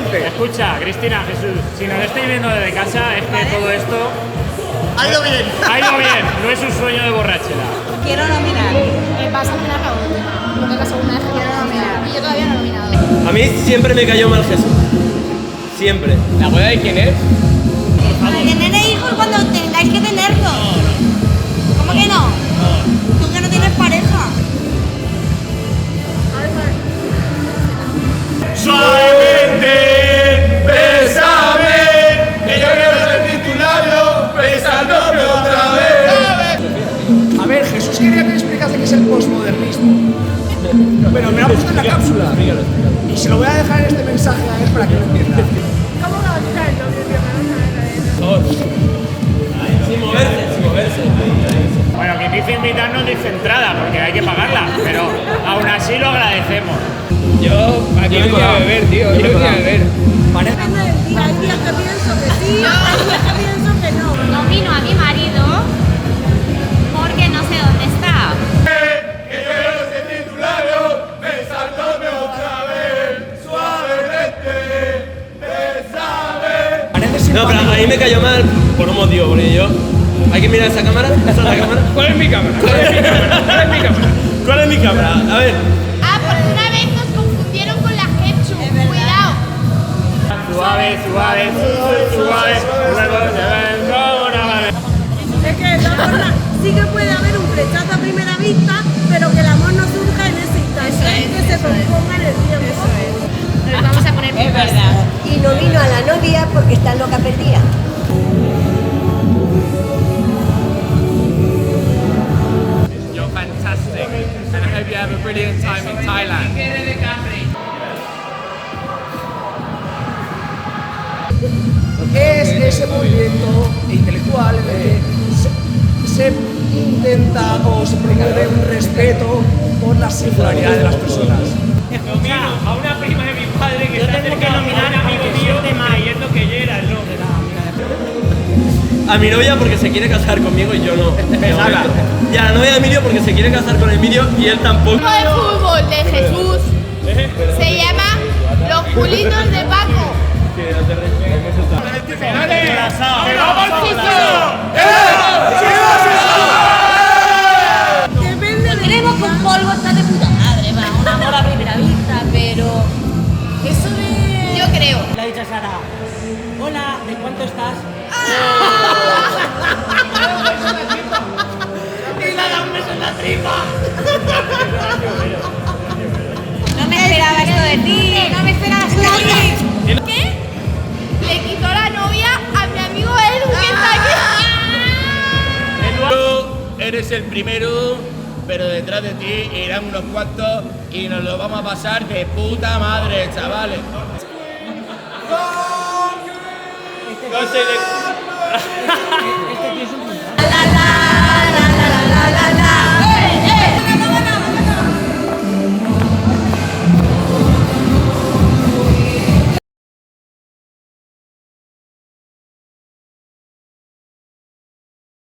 fuerte. Escucha, Cristina, Jesús, si nos estáis viendo desde casa, es que todo esto Ha ido bien. ha ido bien, no es un sueño de borrachera. Quiero nominar. Vas a nominar la última. Porque es la segunda vez que quiero nominar. Y yo todavía no he nominado. A mí siempre me cayó mal Jesús. Siempre. ¿La boda de quién es? Para tener hijos cuando tengáis que tenerlos. ¿Cómo que no? Tú que no tienes pareja. Suavemente, bésame, que yo quiero sentir tu labio, besándome otra vez. A ver, Jesús quería que le explicase qué es el postmodernismo. Pero me lo ha puesto en la cápsula. Y se lo voy a dejar en este mensaje a él para que lo entienda. ¿Cómo va a estar el novio, tío? Sin moverse. Bueno, quien dice invitarnos dice entrada, porque hay que pagarla, pero aún así lo agradecemos. Yo aquí venía a beber, tío. Yo venía a beber. Depende del día. Hay días que pienso que sí, hay días que pienso que no. Nomino a mi marido porque no sé dónde está. Que yo quiero sentir tu labio, besándome otra vez, suavemente, bésame. No, pero a mí me cayó mal por un motivo, porque yo... Hay que mirar esa cámara. ¿Esa es la cámara? ¿Cuál es mi cámara? ¿Cuál es mi cámara? ¿Cuál es mi cámara? ¿Cuál es mi cámara? A ver. Ah, porque una vez nos confundieron con la ketchup. Cuidado. Suave, luego se venga una vez. Es que de todas formas, sí que puede haber un flechazo a primera vista, pero que el amor no surja en ese instante. Que se posponga en el tiempo. Nos vamos a poner es verdad. Y nomino a la novia porque está loca perdida. You're fantastic. And I hope you have a brilliant time in Thailand. Es ese movimiento intelectual en el que se intenta o se promueve un respeto por la singularidad de las personas. Nomino a una prima de mi padre que está cerca de un amigo mío creyendo que yo era el novio. A mi novia porque se quiere casar conmigo y yo no. Pesada. Y a la novia de Emilio porque se quiere casar con Emilio y él tampoco. El equipo de fútbol de Jesús se llama Los Culitos de Paco. Depende de... Creemos que un polvo está de puta madre, va. Un amor a primera vista, pero... Eso de... Yo creo. Le ha dicho a Sara, hola, ¿de cuánto estás? ¡Y le da un beso en la tripa! No me esperaba esto de ti. No me esperaba esto de ti. ¿Qué? Le quitó la novia a mi amigo Edu que está aquí. Tú eres el primero, pero detrás de ti irán unos cuantos y nos lo vamos a pasar de puta madre, chavales. Este tío es un